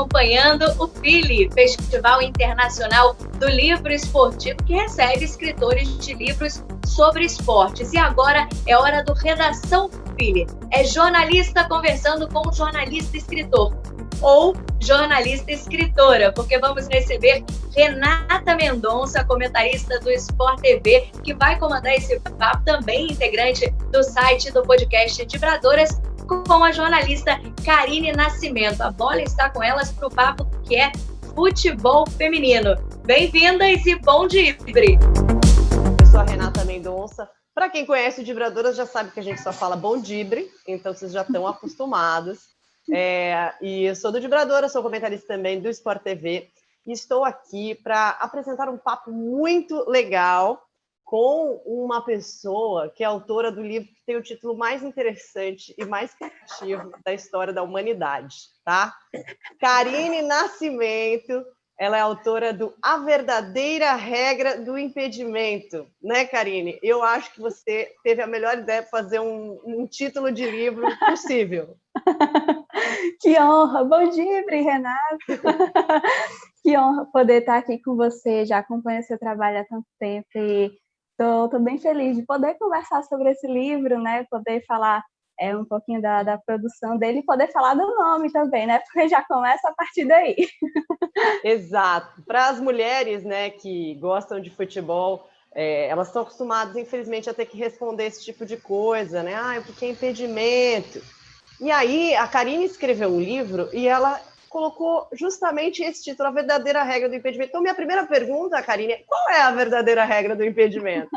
acompanhando o FILE, Festival Internacional do Livro Esportivo, que recebe escritores de livros sobre esportes. E agora é hora do Redação FILE. É jornalista conversando com jornalista escritor, ou jornalista escritora, porque vamos receber Renata Mendonça, comentarista do Sport TV, que vai comandar esse papo, também integrante do site do podcast Vibradoras, com a jornalista Karine Nascimento. A bola está com elas para o papo que é futebol feminino. Bem-vindas e bom dibre! Eu sou a Renata Mendonça. Para quem conhece o Vibradoras já sabe que a gente só fala bom dibre, então vocês já estão acostumados. E eu sou do Vibradoras, sou comentarista também do Sport TV e estou aqui para apresentar um papo muito legal com uma pessoa que é autora do livro que tem o título mais interessante e mais criativo da história da humanidade, tá? Karine Nascimento, ela é autora do A Verdadeira Regra do Impedimento, né, Karine? Eu acho que você teve a melhor ideia de fazer um título de livro possível. Que honra! Bom dia, Renato! Que honra poder estar aqui com você, já acompanho seu trabalho há tanto tempo e estou bem feliz de poder conversar sobre esse livro, né? Poder falar um pouquinho da produção dele e poder falar do nome também, né? Porque já começa a partir daí. Exato. Para as mulheres, né, que gostam de futebol, elas estão acostumadas, infelizmente, a ter que responder esse tipo de coisa, né? O que é impedimento? E aí, a Karine escreveu um livro e ela colocou justamente esse título, A Verdadeira Regra do Impedimento. Então, minha primeira pergunta, Karine, qual é a verdadeira regra do impedimento?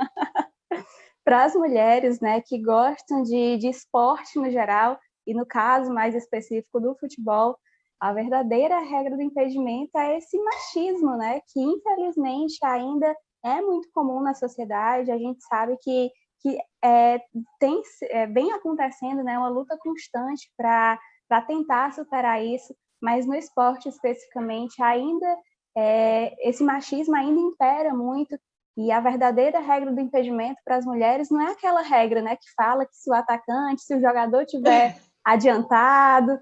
Para as mulheres, né, que gostam de esporte no geral, e no caso mais específico do futebol, a verdadeira regra do impedimento é esse machismo, né, que infelizmente ainda é muito comum na sociedade. A gente sabe que vem acontecendo, né, uma luta constante para tentar superar isso, mas no esporte especificamente ainda esse machismo ainda impera muito. E a verdadeira regra do impedimento para as mulheres não é aquela regra, né, que fala que se o jogador tiver adiantado,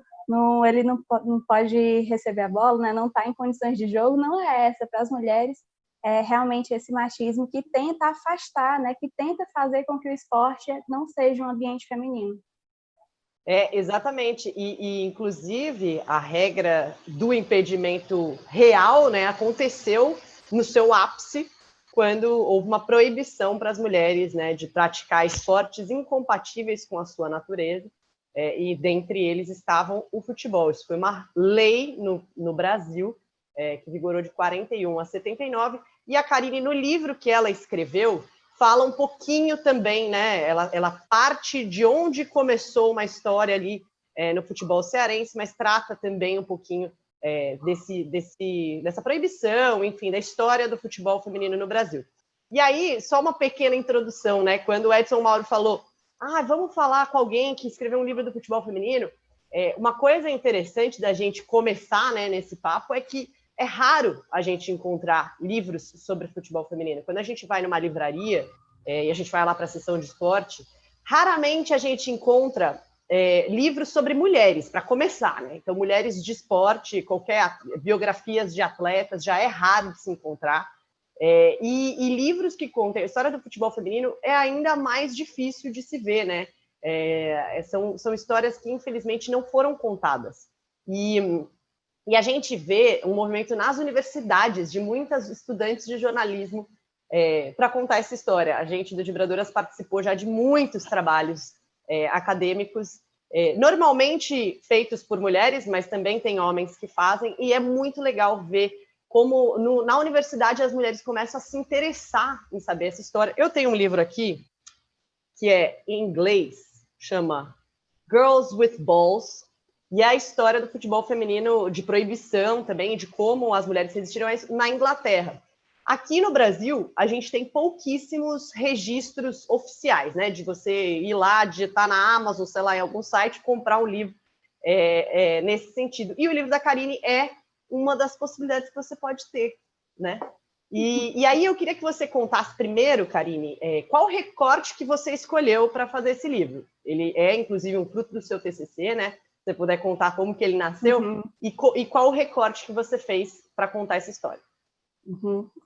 ele não pode receber a bola, né, não está em condições de jogo. Não é essa. Para as mulheres realmente esse machismo que tenta afastar, né, que tenta fazer com que o esporte não seja um ambiente feminino. Exatamente. E inclusive, a regra do impedimento real, né, aconteceu no seu ápice quando houve uma proibição para as mulheres, né, de praticar esportes incompatíveis com a sua natureza, e dentre eles estavam o futebol. Isso foi uma lei no Brasil, que vigorou de 41 a 79, e a Karine, no livro que ela escreveu, fala um pouquinho também, né? Ela parte de onde começou uma história ali no futebol cearense, mas trata também um pouquinho dessa proibição, enfim, da história do futebol feminino no Brasil. E aí, só uma pequena introdução, né? Quando o Edson Mauro falou, vamos falar com alguém que escreveu um livro do futebol feminino, uma coisa interessante da gente começar, né, nesse papo é que é raro a gente encontrar livros sobre futebol feminino. Quando a gente vai numa livraria e a gente vai lá para a seção de esporte, raramente a gente encontra livros sobre mulheres, para começar, né? Então, mulheres de esporte, qualquer biografias de atletas, já é raro de se encontrar. E livros que contem a história do futebol feminino é ainda mais difícil de se ver, né? São histórias que, infelizmente, não foram contadas. E a gente vê um movimento nas universidades de muitas estudantes de jornalismo para contar essa história. A gente do Vibradoras participou já de muitos trabalhos acadêmicos, normalmente feitos por mulheres, mas também tem homens que fazem, e é muito legal ver como na universidade as mulheres começam a se interessar em saber essa história. Eu tenho um livro aqui, que é em inglês, chama Girls with Balls, e é a história do futebol feminino, de proibição também, de como as mulheres resistiram a isso na Inglaterra. Aqui no Brasil, a gente tem pouquíssimos registros oficiais, né? De você ir lá, digitar na Amazon, sei lá, em algum site, comprar um livro nesse sentido. E o livro da Karine é uma das possibilidades que você pode ter, né? E aí eu queria que você contasse primeiro, Karine, qual recorte que você escolheu para fazer esse livro. Ele é, inclusive, um fruto do seu TCC, né? você puder contar como que ele nasceu e qual o recorte que você fez para contar essa história.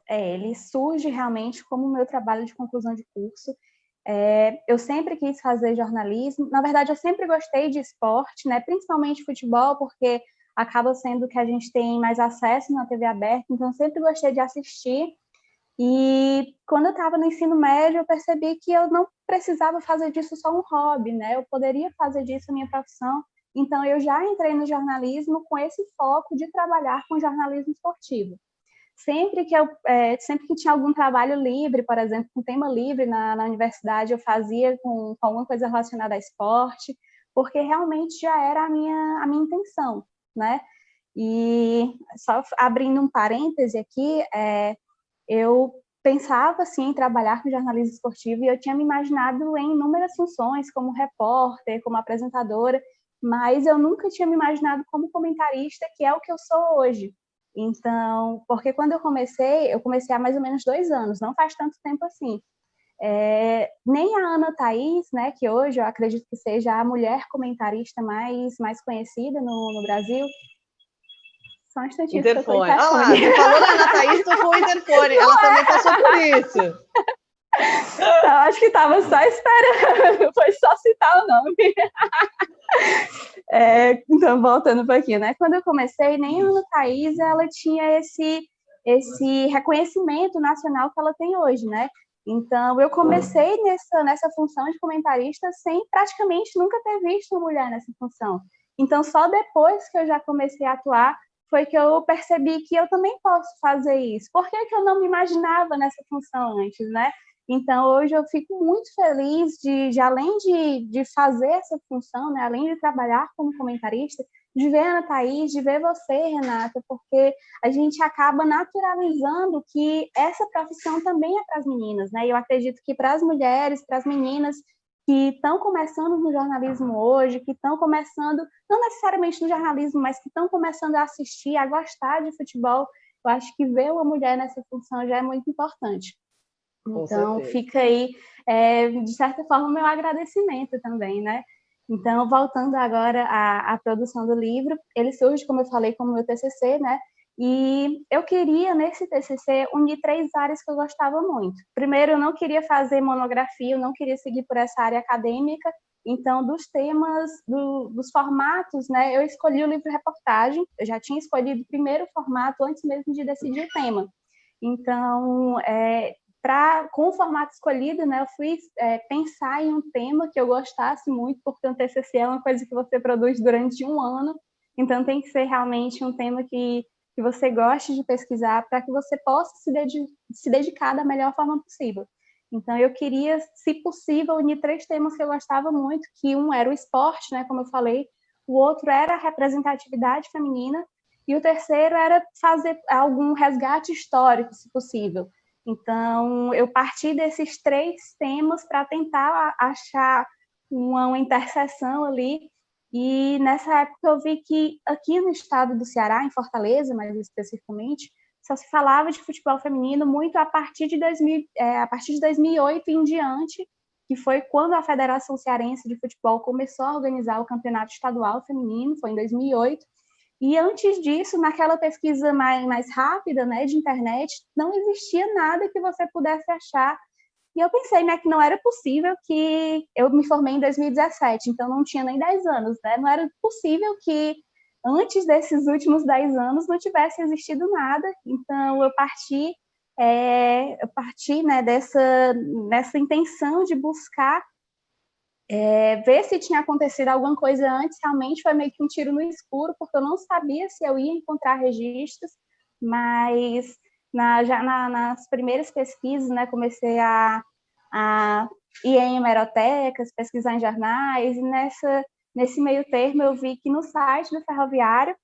Ele surge realmente como o meu trabalho de conclusão de curso. Eu sempre quis fazer jornalismo. Na verdade, eu sempre gostei de esporte, né? Principalmente futebol, porque acaba sendo que a gente tem mais acesso na TV aberta, então sempre gostei de assistir. E quando eu estava no ensino médio, eu percebi que eu não precisava fazer disso só um hobby, né? Eu poderia fazer disso a minha profissão. Então, eu já entrei no jornalismo com esse foco de trabalhar com jornalismo esportivo. Sempre que tinha algum trabalho livre, por exemplo, com tema livre na universidade, eu fazia com alguma coisa relacionada a esporte, porque realmente já era a minha intenção, né? E só abrindo um parêntese aqui, eu pensava assim, em trabalhar com jornalismo esportivo e eu tinha me imaginado em inúmeras funções, como repórter, como apresentadora, mas eu nunca tinha me imaginado como comentarista, que é o que eu sou hoje. Então, porque quando eu comecei há mais ou menos 2 anos, não faz tanto tempo assim. Nem a Ana Thaís, né, que hoje eu acredito que seja a mulher comentarista mais conhecida no Brasil. Só um instantinho. Interfone. Olha lá, você falou da Ana Thaís, tocou o interfone. Ela também passou por isso. Eu acho que estava só esperando, foi só citar o nome. Então, voltando um pouquinho, né? Quando eu comecei, nem a Ana Thaís, ela tinha esse reconhecimento nacional que ela tem hoje, né? Então, eu comecei nessa função de comentarista sem praticamente nunca ter visto uma mulher nessa função. Então, só depois que eu já comecei a atuar, foi que eu percebi que eu também posso fazer isso. Por que eu não me imaginava nessa função antes, né? Então, hoje eu fico muito feliz de além de fazer essa função, né, além de trabalhar como comentarista, de ver a Ana Thaís, de ver você, Renata, porque a gente acaba naturalizando que essa profissão também é para as meninas, né? E eu acredito que para as mulheres, para as meninas que estão começando no jornalismo hoje, que estão começando, não necessariamente no jornalismo, mas que estão começando a assistir, a gostar de futebol, eu acho que ver uma mulher nessa função já é muito importante. Então, fica aí, de certa forma, o meu agradecimento também, né? Então, voltando agora à produção do livro, ele surge, como eu falei, como meu TCC, né? E eu queria, nesse TCC, unir 3 áreas que eu gostava muito. Primeiro, eu não queria fazer monografia, eu não queria seguir por essa área acadêmica. Então, dos temas, dos formatos, né? Eu escolhi o livro-reportagem. Eu já tinha escolhido o primeiro formato antes mesmo de decidir o tema. Então, com o formato escolhido, né, eu fui pensar em um tema que eu gostasse muito, porque um TCC é uma coisa que você produz durante 1 ano, então tem que ser realmente um tema que você goste de pesquisar para que você possa se dedicar da melhor forma possível. Então, eu queria, se possível, unir 3 temas que eu gostava muito, que um era o esporte, né, como eu falei, o outro era a representatividade feminina, e o terceiro era fazer algum resgate histórico, se possível. Então, eu parti desses 3 temas para tentar achar uma interseção ali, e nessa época eu vi que aqui no estado do Ceará, em Fortaleza, mais especificamente, só se falava de futebol feminino muito a partir de 2008 em diante, que foi quando a Federação Cearense de Futebol começou a organizar o Campeonato Estadual Feminino, foi em 2008, e antes disso, naquela pesquisa mais rápida, né, de internet, não existia nada que você pudesse achar. E eu pensei, né, que não era possível que... Eu me formei em 2017, então não tinha nem 10 anos, né? Não era possível que antes desses últimos 10 anos não tivesse existido nada. Então eu parti, né, nessa intenção de buscar ver se tinha acontecido alguma coisa antes. Realmente foi meio que um tiro no escuro, porque eu não sabia se eu ia encontrar registros, mas já nas primeiras pesquisas, né, comecei a ir em hemerotecas, pesquisar em jornais, e nesse meio termo eu vi que no site do Ferroviário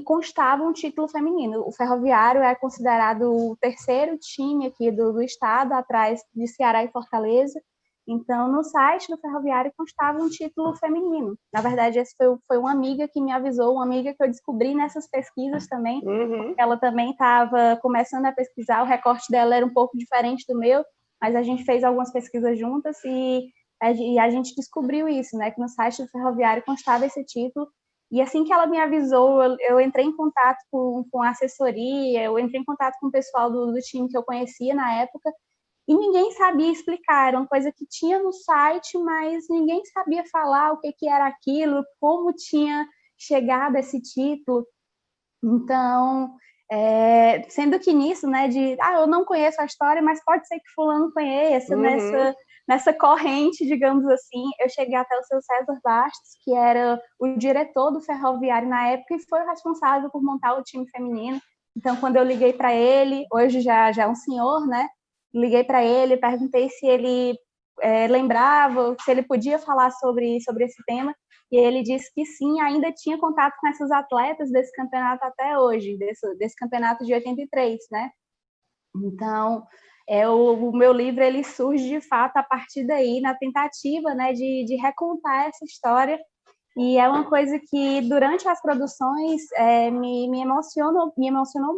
constava um título feminino. O Ferroviário é considerado o 3º time aqui do estado, atrás de Ceará e Fortaleza. Então, no site do Ferroviário constava um título feminino. Na verdade, essa foi uma amiga que me avisou, uma amiga que eu descobri nessas pesquisas também, porque ela também estava começando a pesquisar, o recorte dela era um pouco diferente do meu, mas a gente fez algumas pesquisas juntas e E a gente descobriu isso, né, que no site do Ferroviário constava esse título. E assim que ela me avisou, eu entrei em contato com a assessoria, eu entrei em contato com o pessoal do time que eu conhecia na época, e ninguém sabia explicar. Era uma coisa que tinha no site, mas ninguém sabia falar o que era aquilo, como tinha chegado esse título. Então, sendo que nisso, né, eu não conheço a história, mas pode ser que fulano conheça, nessa corrente, digamos assim, eu cheguei até o seu César Bastos, que era o diretor do Ferroviário na época e foi o responsável por montar o time feminino. Então, quando eu liguei para ele, hoje já é um senhor, né, liguei para ele, perguntei se ele lembrava, se ele podia falar sobre esse tema, e ele disse que sim, ainda tinha contato com essas atletas desse campeonato até hoje, desse campeonato de 83, né? Então, o meu livro ele surge de fato a partir daí, na tentativa, né, de recontar essa história. E é uma coisa que durante as produções me emocionou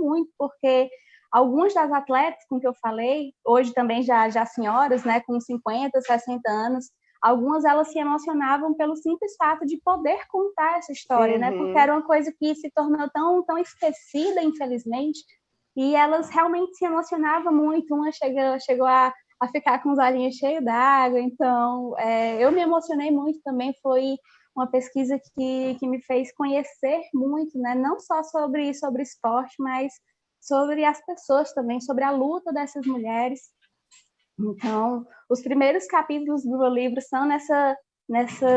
muito, porque algumas das atletas com que eu falei, hoje também já senhoras, né, com 50, 60 anos, algumas elas se emocionavam pelo simples fato de poder contar essa história, né, porque era uma coisa que se tornou tão esquecida, infelizmente, e elas realmente se emocionavam muito. Uma chegou a ficar com os olhinhos cheios d'água. Então, eu me emocionei muito também. Foi uma pesquisa que me fez conhecer muito, né? Não só sobre esporte, mas sobre as pessoas também, sobre a luta dessas mulheres. Então, os primeiros capítulos do meu livro são nessa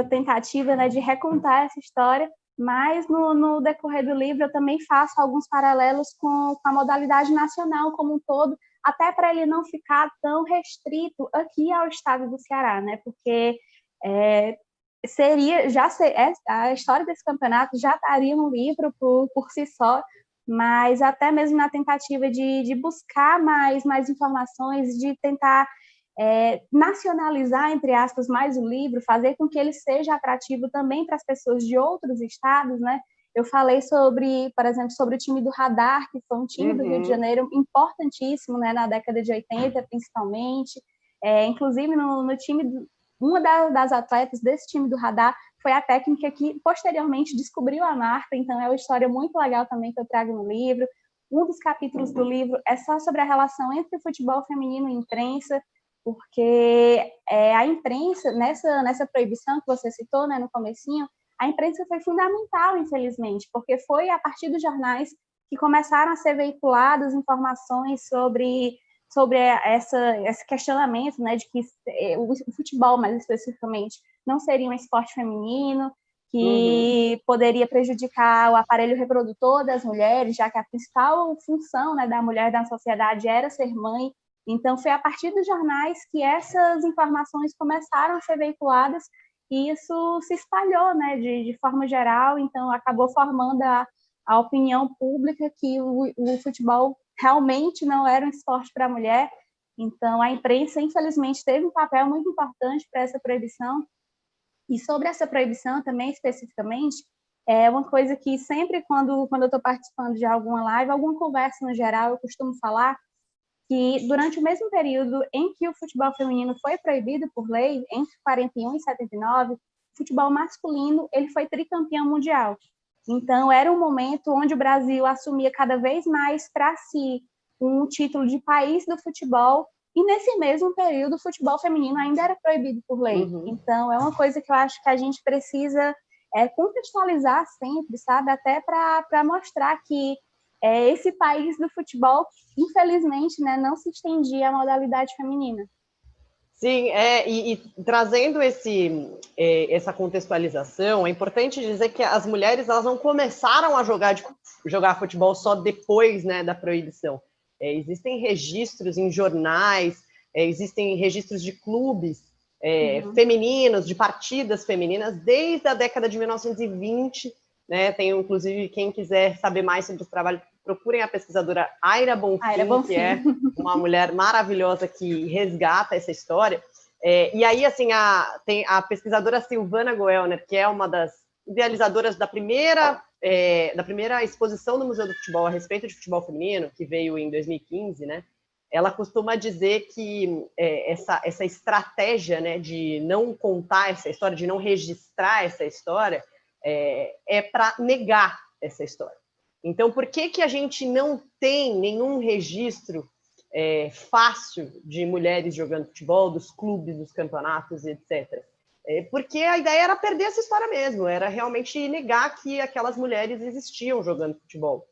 tentativa, né, de recontar essa história, mas no decorrer do livro eu também faço alguns paralelos com a modalidade nacional como um todo, até para ele não ficar tão restrito aqui ao estado do Ceará, né? Porque a história desse campeonato já estaria no livro por si só, mas até mesmo na tentativa de buscar mais informações, de tentar nacionalizar, entre aspas, mais o livro, fazer com que ele seja atrativo também para as pessoas de outros estados, né? Eu falei por exemplo, sobre o time do Radar, que foi um time do Rio de Janeiro importantíssimo, né, na década de 80, principalmente. Inclusive, no time, uma das atletas desse time do Radar foi a técnica que, posteriormente, descobriu a Marta. Então, é uma história muito legal também que eu trago no livro. Um dos capítulos do livro é só sobre a relação entre o futebol feminino e a imprensa, porque a imprensa, nessa proibição que você citou, né, no comecinho, a imprensa foi fundamental, infelizmente, porque foi a partir dos jornais que começaram a ser veiculadas informações sobre esse questionamento, né, de que o futebol, mais especificamente, não seria um esporte feminino, que poderia prejudicar o aparelho reprodutor das mulheres, já que a principal função, né, da mulher na sociedade era ser mãe. Então, foi a partir dos jornais que essas informações começaram a ser veiculadas e isso se espalhou, né, de forma geral. Então, acabou formando a opinião pública que o futebol realmente não era um esporte para a mulher. Então, a imprensa, infelizmente, teve um papel muito importante para essa proibição. E sobre essa proibição também, especificamente, é uma coisa que sempre quando eu estou participando de alguma live, alguma conversa no geral, eu costumo falar que durante o mesmo período em que o futebol feminino foi proibido por lei, entre 41 e 79, o futebol masculino ele foi tricampeão mundial. Então, era um momento onde o Brasil assumia cada vez mais para si um título de país do futebol, e nesse mesmo período o futebol feminino ainda era proibido por lei. Então, é uma coisa que eu acho que a gente precisa contextualizar sempre, sabe? Até para mostrar que esse país do futebol, infelizmente, né, não se estendia à modalidade feminina. Sim, e trazendo essa contextualização, é importante dizer que as mulheres elas não começaram a jogar futebol só depois, né, da proibição. Existem registros em jornais, existem registros de clubes femininos, de partidas femininas, desde a década de 1920, né? Tem, inclusive, quem quiser saber mais sobre esse trabalho, procurem a pesquisadora Aira Bonfim, que é uma mulher maravilhosa que resgata essa história. E aí, assim, tem a pesquisadora Silvana Goelner, que é uma das idealizadoras da primeira exposição do Museu do Futebol a respeito de futebol feminino, que veio em 2015, né? ela costuma dizer que essa estratégia, né, de não contar essa história, de não registrar essa história, é para negar essa história. Então, por que a gente não tem nenhum registro fácil de mulheres jogando futebol, dos clubes, dos campeonatos, etc.? Porque a ideia era perder essa história mesmo, era realmente negar que aquelas mulheres existiam jogando futebol.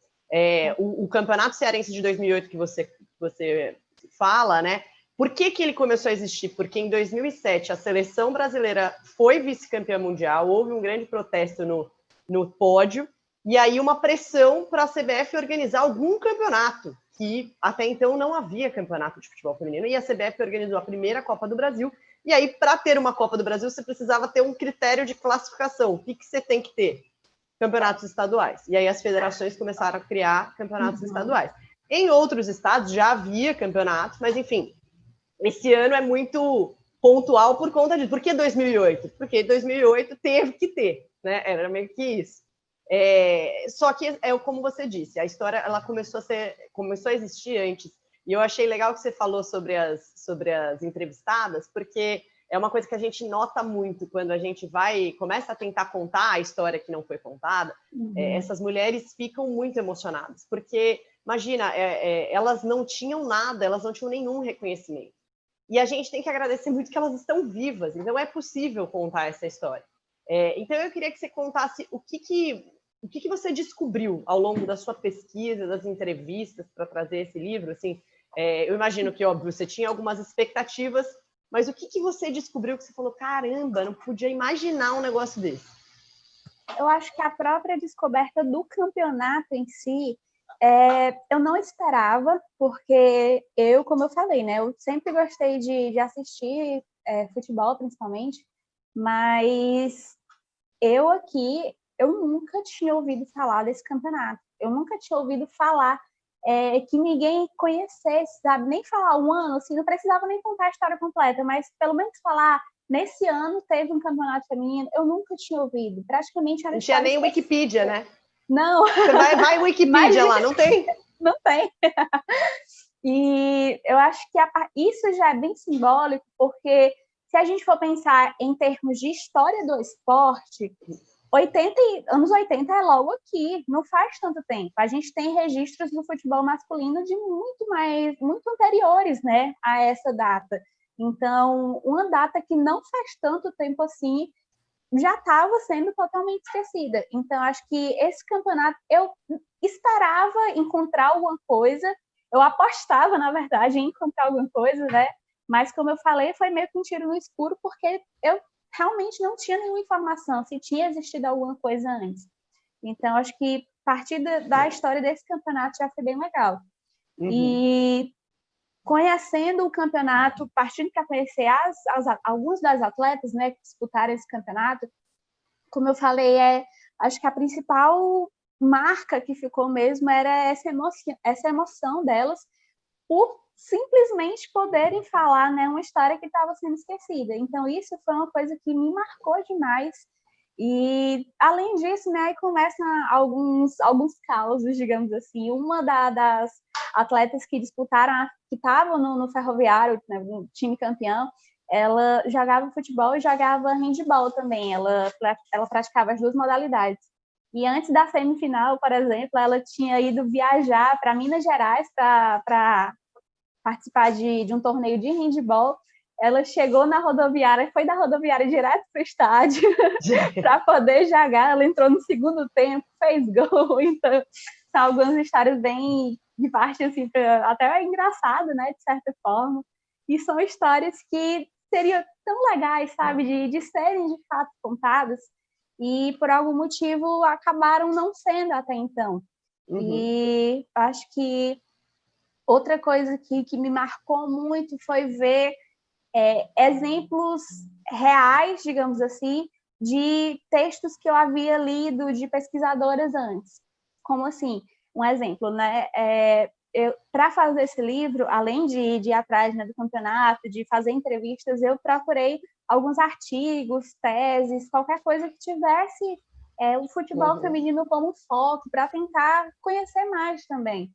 O Campeonato Cearense de 2008 que você fala, né? Por que ele começou a existir? Porque em 2007 a seleção brasileira foi vice-campeã mundial, houve um grande protesto no pódio, e aí uma pressão para a CBF organizar algum campeonato, que até então não havia campeonato de futebol feminino, e a CBF organizou a primeira Copa do Brasil, e aí para ter uma Copa do Brasil você precisava ter um critério de classificação. O que você tem que ter? Campeonatos estaduais. E aí as federações começaram a criar campeonatos estaduais. Em outros estados já havia campeonatos, mas enfim, esse ano é muito pontual por conta disso. Por que 2008? Porque 2008 teve que ter, né? Era meio que isso. Só que como você disse, a história ela começou a existir antes. E eu achei legal que você falou sobre as entrevistadas, porque é uma coisa que a gente nota muito quando a gente começa a tentar contar a história que não foi contada. Essas mulheres ficam muito emocionadas, porque, imagina, elas não tinham nada, elas não tinham nenhum reconhecimento. E a gente tem que agradecer muito que elas estão vivas, então é possível contar essa história. Então eu queria que você contasse o que você descobriu ao longo da sua pesquisa, das entrevistas para trazer esse livro. Assim, eu imagino que, óbvio, você tinha algumas expectativas, mas o que você descobriu que você falou, caramba, não podia imaginar um negócio desse? Eu acho que a própria descoberta do campeonato em si, eu não esperava, porque como eu falei, né, eu sempre gostei de assistir futebol, principalmente, mas eu nunca tinha ouvido falar desse campeonato. Eu nunca tinha ouvido falar que ninguém conhecesse, sabe? Nem falar um ano, assim, não precisava nem contar a história completa, mas pelo menos falar, nesse ano teve um campeonato feminino, eu nunca tinha ouvido. Praticamente era não tinha nem Wikipedia, né? Não. Você vai Wikipedia lá, não tem? Não tem. E eu acho que isso já é bem simbólico, porque se a gente for pensar em termos de história do esporte, anos 80 é logo aqui, não faz tanto tempo. A gente tem registros do futebol masculino de muito anteriores, né, a essa data. Então, uma data que não faz tanto tempo assim já estava sendo totalmente esquecida. Então, acho que esse campeonato, eu esperava encontrar alguma coisa, eu apostava, na verdade, em encontrar alguma coisa, né? Mas, como eu falei, foi meio que um tiro no escuro, porque eu realmente não tinha nenhuma informação se tinha existido alguma coisa antes. Então, acho que partir da história desse campeonato já foi bem legal. Uhum. E conhecendo o campeonato, partindo para conhecer alguns das atletas, né, que disputaram esse campeonato, como eu falei, acho que a principal marca que ficou mesmo era essa emoção delas por simplesmente poderem falar, né, uma história que estava sendo esquecida. Então, isso foi uma coisa que me marcou demais. E, além disso, né, aí começam alguns causos, digamos assim. Uma das atletas que disputaram, que estavam no Ferroviário, né, no time campeão, ela jogava futebol e jogava handebol também. Ela praticava as duas modalidades. E antes da semifinal, por exemplo, ela tinha ido viajar para Minas Gerais para participar de um torneio de handebol. Ela chegou na rodoviária, foi da rodoviária direto para o estádio para poder jogar. Ela entrou no segundo tempo, fez gol. Então, são algumas histórias bem de parte, assim, até engraçado, né, de certa forma. E são histórias que seriam tão legais, sabe, de serem de fato contadas. E, por algum motivo, acabaram não sendo até então. Uhum. E acho que outra coisa que me marcou muito foi ver exemplos reais, digamos assim, de textos que eu havia lido de pesquisadoras antes. Como assim? Um exemplo, né? Para fazer esse livro, além de ir atrás, né, do campeonato, de fazer entrevistas, eu procurei alguns artigos, teses, qualquer coisa que tivesse o futebol feminino como foco, para tentar conhecer mais também.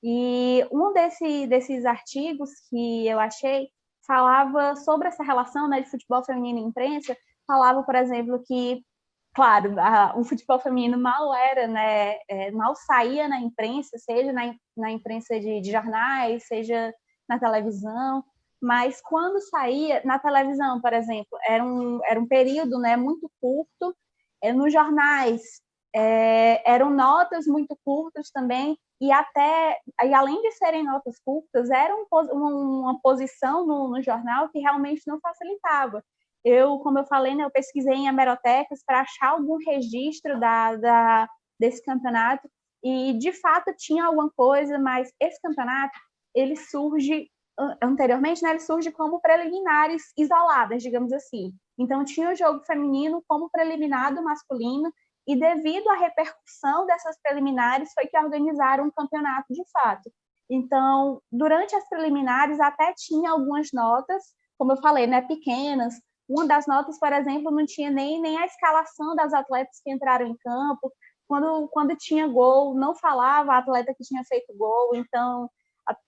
E um desses artigos que eu achei falava sobre essa relação, né, de futebol feminino e imprensa, falava, por exemplo, que, claro, o futebol feminino mal era, né, mal saía na imprensa, seja na imprensa de jornais, seja na televisão, mas quando saía na televisão, por exemplo, era um período, né, muito curto, nos jornais eram notas muito curtas também, e além de serem notas curtas, era uma posição no jornal que realmente não facilitava. Como eu falei, né, eu pesquisei em hemerotecas para achar algum registro desse campeonato, e de fato tinha alguma coisa, mas esse campeonato, ele surge anteriormente, né, ele surge como preliminares isoladas, digamos assim. Então tinha o jogo feminino como preliminar do masculino, e devido à repercussão dessas preliminares foi que organizaram um campeonato de fato. Então, durante as preliminares até tinha algumas notas, como eu falei, né, pequenas. Uma das notas, por exemplo, não tinha nem a escalação das atletas que entraram em campo. Quando tinha gol, não falava a atleta que tinha feito gol. Então,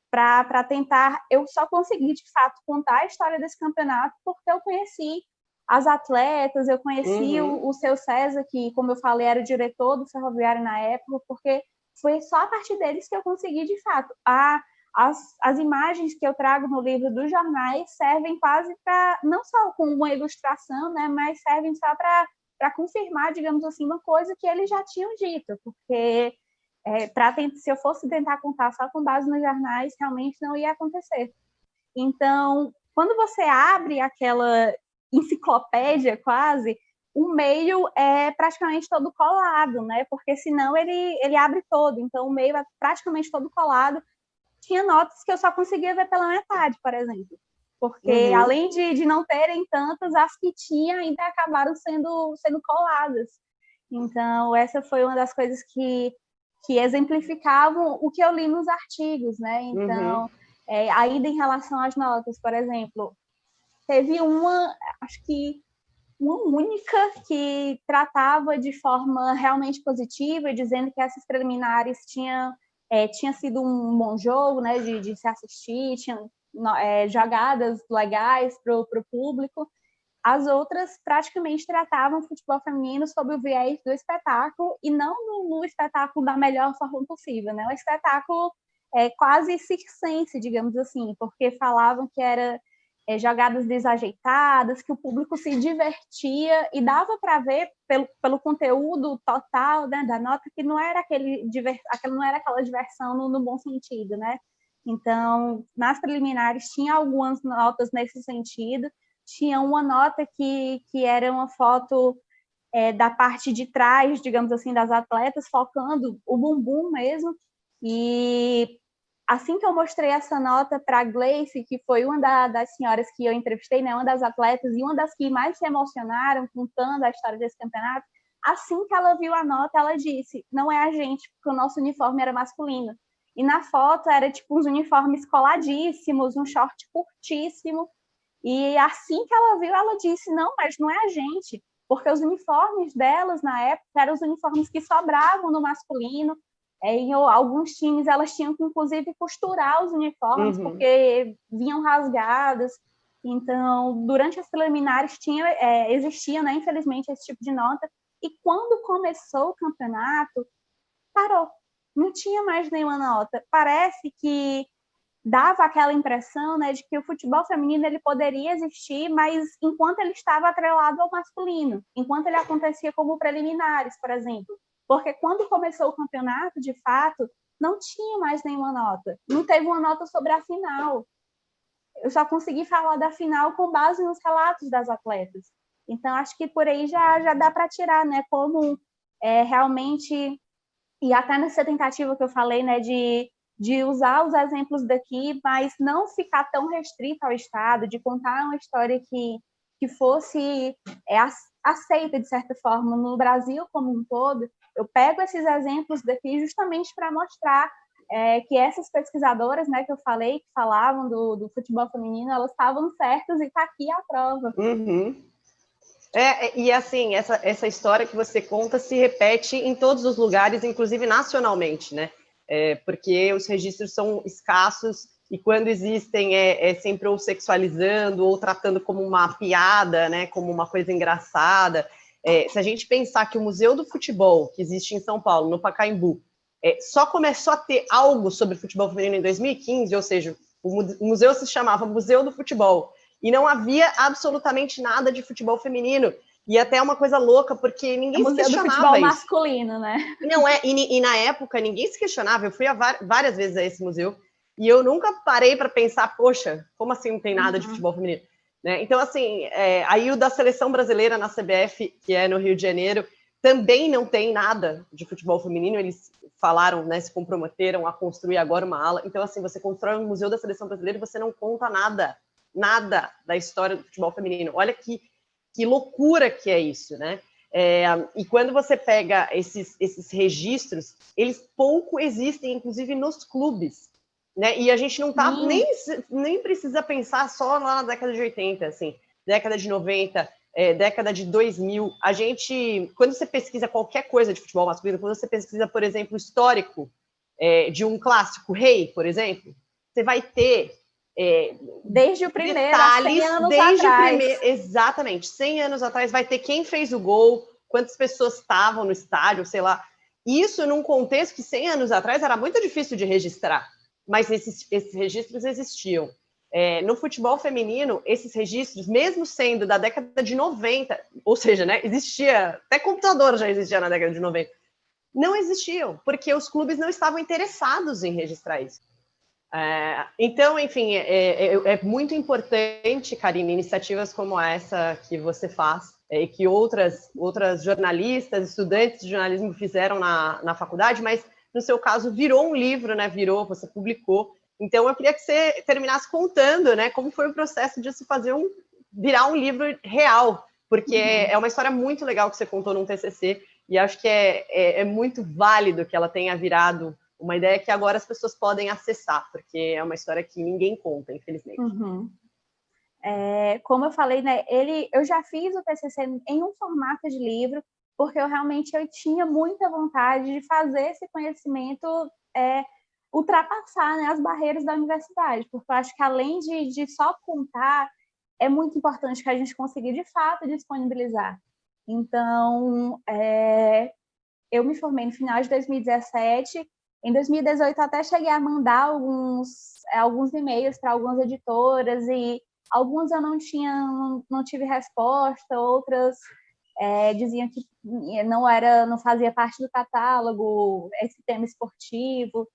para tentar, eu só consegui, de fato, contar a história desse campeonato porque eu conheci as atletas, eu conheci o seu César, que, como eu falei, era o diretor do Ferroviário na época, porque foi só a partir deles que eu consegui, de fato. As imagens que eu trago no livro dos jornais servem quase para, não só com uma ilustração, né, mas servem só para confirmar, digamos assim, uma coisa que eles já tinham dito, porque se eu fosse tentar contar só com base nos jornais, realmente não ia acontecer. Então, quando você abre aquela enciclopédia quase, o meio é praticamente todo colado, né? Porque senão ele abre todo, então o meio é praticamente todo colado. Tinha notas que eu só conseguia ver pela metade, por exemplo, porque além de não terem tantas, as que tinha ainda acabaram sendo coladas. Então, essa foi uma das coisas que exemplificavam o que eu li nos artigos, né? Então, ainda em relação às notas, por exemplo, teve acho que uma única que tratava de forma realmente positiva, dizendo que essas preliminares tinha sido um bom jogo, né, de se assistir, tinha jogadas legais para o público. As outras praticamente tratavam o futebol feminino sob o viés do espetáculo e não no espetáculo da melhor forma possível, né? Um espetáculo quase circense, digamos assim, porque falavam que era jogadas desajeitadas, que o público se divertia e dava para ver pelo conteúdo total, né, da nota que não era aquela diversão no bom sentido, né? Então, nas preliminares tinha algumas notas nesse sentido. Tinha uma nota que era uma foto da parte de trás, digamos assim, das atletas, focando o bumbum mesmo. E assim que eu mostrei essa nota para a Gleice, que foi uma das senhoras que eu entrevistei, né, uma das atletas e uma das que mais se emocionaram contando a história desse campeonato, assim que ela viu a nota, ela disse: não é a gente, porque o nosso uniforme era masculino. E na foto era tipo uns uniformes coladíssimos, um short curtíssimo. E assim que ela viu, ela disse: não, mas não é a gente, porque os uniformes delas na época eram os uniformes que sobravam no masculino. Em alguns times elas tinham que inclusive costurar os uniformes porque vinham rasgados. Então, durante as preliminares existia, né, infelizmente, esse tipo de nota. E quando começou o campeonato, parou. Não tinha mais nenhuma nota. Parece que dava aquela impressão, né, de que o futebol feminino ele poderia existir, mas enquanto ele estava atrelado ao masculino, enquanto ele acontecia como preliminares, por exemplo. Porque quando começou o campeonato, de fato, não tinha mais nenhuma nota. Não teve uma nota sobre a final. Eu só consegui falar da final com base nos relatos das atletas. Então, acho que por aí já dá para tirar, né, como realmente, e até nessa tentativa que eu falei, né, de usar os exemplos daqui, mas não ficar tão restrito ao Estado, de contar uma história que fosse aceita, de certa forma, no Brasil como um todo. Eu pego esses exemplos daqui justamente para mostrar que essas pesquisadoras, né, que eu falei, que falavam do futebol feminino, elas estavam certas e está aqui a prova. E assim, essa história que você conta se repete em todos os lugares, inclusive nacionalmente, né? porque os registros são escassos e quando existem é sempre ou sexualizando ou tratando como uma piada, né, como uma coisa engraçada. Se a gente pensar que o Museu do Futebol, que existe em São Paulo, no Pacaembu, só começou a ter algo sobre futebol feminino em 2015, ou seja, o museu se chamava Museu do Futebol, e não havia absolutamente nada de futebol feminino. E até uma coisa louca, porque ninguém se questionava do futebol isso. masculino, né? Não e na época ninguém se questionava. Eu fui várias vezes a esse museu e eu nunca parei para pensar, poxa, como assim não tem nada de futebol feminino? Né? Então, assim, aí o da seleção brasileira na CBF, que é no Rio de Janeiro, também não tem nada de futebol feminino. Eles falaram, né, se comprometeram a construir agora uma ala. Então, assim, você constrói um museu da seleção brasileira e você não conta nada da história do futebol feminino. Olha que loucura que é isso, né? E quando você pega esses registros, eles pouco existem, inclusive nos clubes, né? E a gente não tá nem precisa pensar só lá na década de 80, assim, década de 90, década de 2000. A gente, quando você pesquisa qualquer coisa de futebol masculino, quando você pesquisa, por exemplo, o histórico de um clássico rei, por exemplo, você vai ter desde o primeiro, detalhes, 100 anos desde atrás. O primeiro, exatamente, 100 anos atrás vai ter quem fez o gol, quantas pessoas estavam no estádio, sei lá. Isso num contexto que 100 anos atrás era muito difícil de registrar, mas esses registros existiam. No futebol feminino, esses registros, mesmo sendo da década de 90, ou seja, né, existia, até computador já existia na década de 90, não existiam, porque os clubes não estavam interessados em registrar isso. Então, enfim, é muito importante, Karine, iniciativas como essa que você faz, e que outras jornalistas, estudantes de jornalismo fizeram na faculdade, mas no seu caso virou um livro, né? Você publicou. Então, eu queria que você terminasse contando, né, como foi o processo de se virar um livro real, porque é uma história muito legal que você contou num TCC, e acho que é muito válido que ela tenha virado uma ideia que agora as pessoas podem acessar, porque é uma história que ninguém conta, infelizmente. Como eu falei, né, eu já fiz o TCC em um formato de livro, porque eu tinha muita vontade de fazer esse conhecimento ultrapassar, né, as barreiras da universidade, porque eu acho que além de só contar, é muito importante que a gente consiga, de fato, disponibilizar. Então, eu me formei no final de 2017. Em 2018, eu até cheguei a mandar alguns e-mails para algumas editoras e alguns eu não tive resposta, outras diziam que não fazia parte do catálogo esse tema esportivo,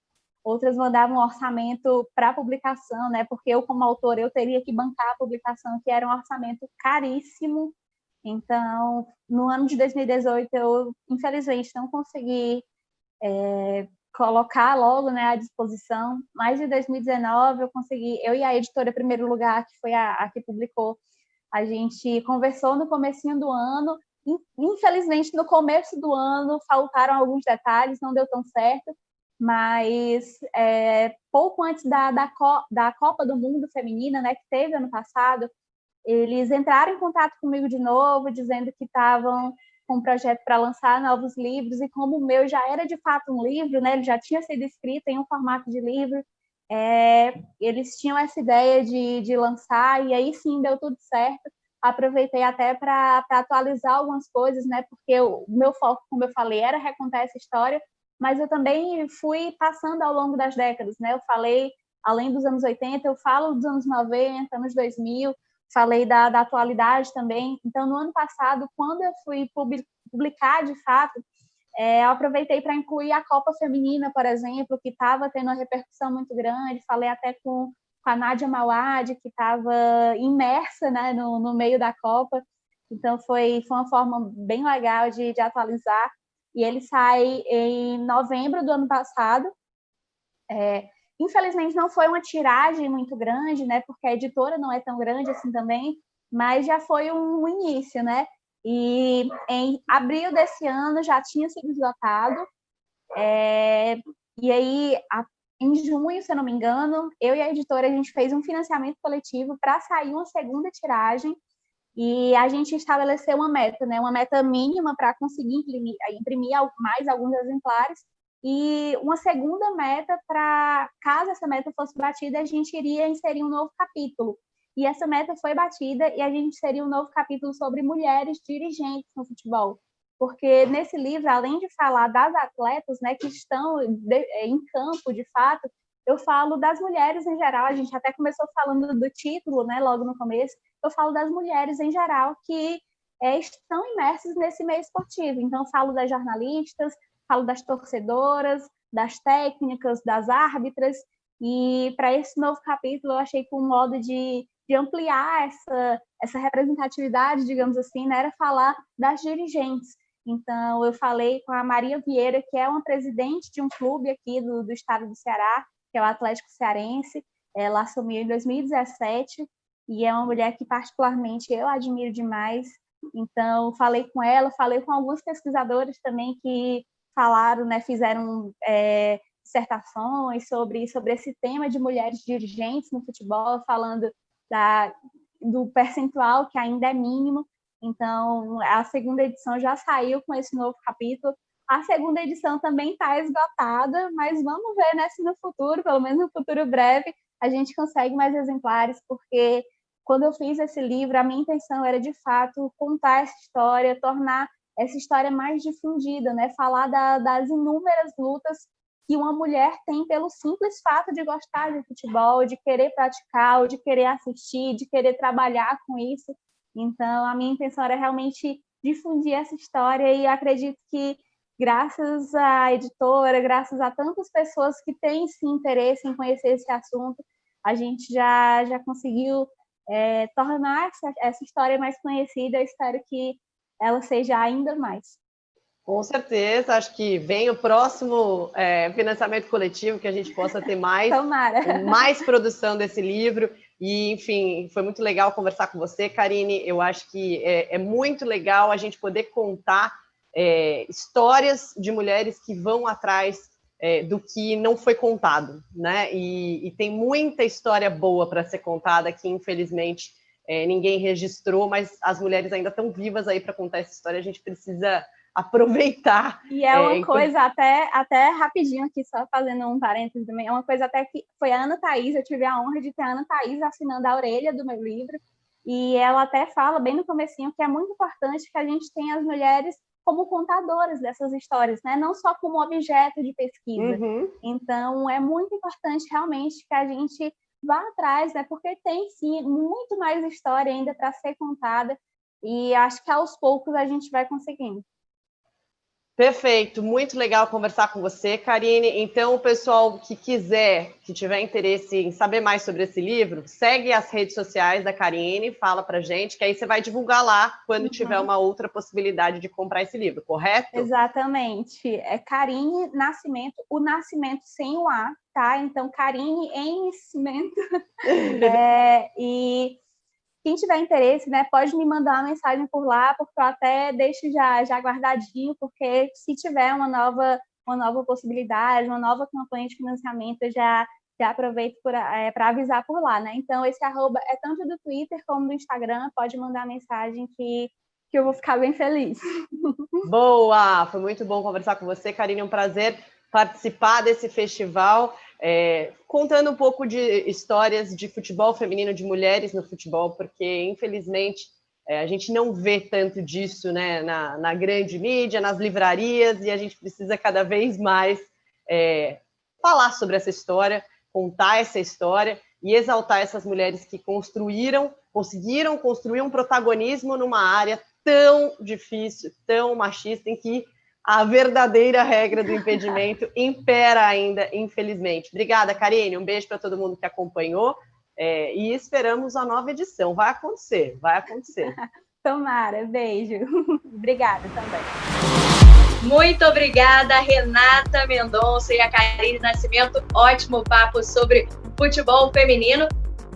outras mandavam um orçamento para publicação, né? Porque eu, como autora, eu teria que bancar a publicação, que era um orçamento caríssimo. Então, no ano de 2018, eu, infelizmente, não consegui colocar logo, né, à disposição, mas em 2019 eu consegui, eu e a editora Primeiro Lugar, que foi a que publicou, a gente conversou no comecinho do ano, infelizmente no começo do ano faltaram alguns detalhes, não deu tão certo, mas pouco antes da Copa do Mundo Feminina, né, que teve ano passado, eles entraram em contato comigo de novo, dizendo que estavam com um projeto para lançar novos livros, e como o meu já era de fato um livro, né, ele já tinha sido escrito em um formato de livro, eles tinham essa ideia de lançar, e aí sim deu tudo certo. Aproveitei até para atualizar algumas coisas, né, porque o meu foco, como eu falei, era recontar essa história, mas eu também fui passando ao longo das décadas, né, eu falei, além dos anos 80, eu falo dos anos 90, anos 2000, falei da atualidade também. Então, no ano passado, quando eu fui publicar, de fato, eu aproveitei para incluir a Copa Feminina, por exemplo, que estava tendo uma repercussão muito grande. Falei até com a Nádia Mauad, que estava imersa, né, no meio da Copa. Então, foi uma forma bem legal de atualizar. E ele sai em novembro do ano passado. Infelizmente, não foi uma tiragem muito grande, né? Porque a editora não é tão grande assim também, mas já foi um início, né? E em abril desse ano já tinha sido esgotado. E aí, em junho, se eu não me engano, eu e a editora, a gente fez um financiamento coletivo para sair uma segunda tiragem, e a gente estabeleceu uma meta, né? Uma meta mínima para conseguir imprimir mais alguns exemplares, E uma segunda meta para, caso essa meta fosse batida, a gente iria inserir um novo capítulo. E essa meta foi batida e a gente inserir um novo capítulo sobre mulheres dirigentes no futebol. Porque nesse livro, além de falar das atletas, né, que estão em campo, de fato, eu falo das mulheres em geral. A gente até começou falando do título, né, logo no começo. Eu falo das mulheres em geral que estão imersas nesse meio esportivo. Então, eu falo das jornalistas, falo das torcedoras, das técnicas, das árbitras. E para esse novo capítulo, eu achei que um modo de ampliar essa representatividade, digamos assim, né, era falar das dirigentes. Então, eu falei com a Maria Vieira, que é uma presidente de um clube aqui do estado do Ceará, que é o Atlético Cearense. Ela assumiu em 2017 e é uma mulher que, particularmente, eu admiro demais. Então, falei com ela, falei com alguns pesquisadores também que falaram, né, fizeram dissertações sobre esse tema de mulheres dirigentes no futebol, falando do percentual que ainda é mínimo. Então, a segunda edição já saiu com esse novo capítulo. A segunda edição também está esgotada, mas vamos ver, né, se no futuro, pelo menos no futuro breve, a gente consegue mais exemplares, porque quando eu fiz esse livro, a minha intenção era, de fato, contar essa história, tornar essa história mais difundida, né, falar das inúmeras lutas que uma mulher tem pelo simples fato de gostar de futebol, de querer praticar, ou de querer assistir, de querer trabalhar com isso. Então, a minha intenção era realmente difundir essa história e acredito que, graças à editora, graças a tantas pessoas que têm esse interesse em conhecer esse assunto, a gente já conseguiu tornar essa história mais conhecida. Eu espero que ela seja ainda mais. Com certeza, acho que vem o próximo financiamento coletivo, que a gente possa ter mais produção desse livro. E, enfim, foi muito legal conversar com você, Karine. Eu acho que é muito legal a gente poder contar histórias de mulheres que vão atrás do que não foi contado, né? E tem muita história boa para ser contada que, infelizmente, ninguém registrou, mas as mulheres ainda estão vivas aí para contar essa história. A gente precisa aproveitar. E uma coisa, até rapidinho aqui, só fazendo um parênteses também, é uma coisa até que foi a Ana Thaís, eu tive a honra de ter a Ana Thaís assinando a orelha do meu livro, e ela até fala bem no comecinho que é muito importante que a gente tenha as mulheres como contadoras dessas histórias, né? Não só como objeto de pesquisa. Uhum. Então, é muito importante realmente que a gente vá atrás, né? Porque tem, sim, muito mais história ainda para ser contada, e acho que aos poucos a gente vai conseguindo. Perfeito, muito legal conversar com você, Karine. Então, o pessoal que tiver interesse em saber mais sobre esse livro, segue as redes sociais da Karine, fala pra gente, que aí você vai divulgar lá quando tiver uma outra possibilidade de comprar esse livro, correto? Exatamente. É Karine Nascimento, o Nascimento sem o A, tá? Então, Karine em Nascimento. E quem tiver interesse, né, pode me mandar uma mensagem por lá, porque eu até deixo já guardadinho, porque se tiver uma nova possibilidade, uma nova campanha de financiamento, eu já aproveito para avisar por lá, né? Então, esse arroba é tanto do Twitter como do Instagram, pode mandar mensagem que eu vou ficar bem feliz. Boa! Foi muito bom conversar com você, Karine, é um prazer participar desse festival, contando um pouco de histórias de futebol feminino, de mulheres no futebol, porque, infelizmente, a gente não vê tanto disso, né, na grande mídia, nas livrarias, e a gente precisa cada vez mais falar sobre essa história, contar essa história e exaltar essas mulheres que conseguiram construir um protagonismo numa área tão difícil, tão machista, em que a verdadeira regra do impedimento impera ainda, infelizmente. Obrigada, Karine. Um beijo para todo mundo que acompanhou e esperamos a nova edição. Vai acontecer, vai acontecer. Tomara, beijo. Obrigada também. Muito obrigada, Renata Mendonça e a Karine Nascimento. Ótimo papo sobre futebol feminino.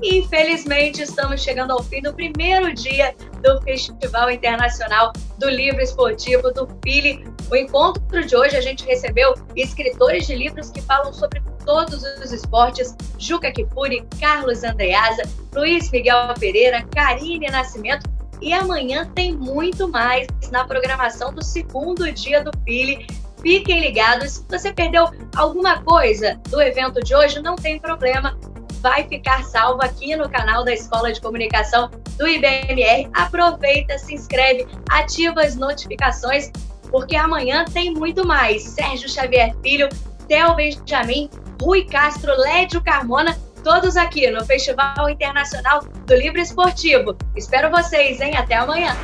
Infelizmente, estamos chegando ao fim do primeiro dia do Festival Internacional do Livro Esportivo do FILE. O encontro de hoje, a gente recebeu escritores de livros que falam sobre todos os esportes: Juca Kfouri, Carlos Andreasa, Luiz Miguel Pereira, Karine Nascimento. E amanhã tem muito mais na programação do segundo dia do FILE. fiquem ligados. Se você perdeu alguma coisa do evento de hoje, não tem problema. Vai ficar salvo aqui no canal da Escola de Comunicação do IBMR. Aproveita, se inscreve, ativa as notificações, porque amanhã tem muito mais. Sérgio Xavier Filho, Theo Benjamin, Rui Castro, Lédio Carmona, todos aqui no Festival Internacional do Livro Esportivo. Espero vocês, hein? Até amanhã!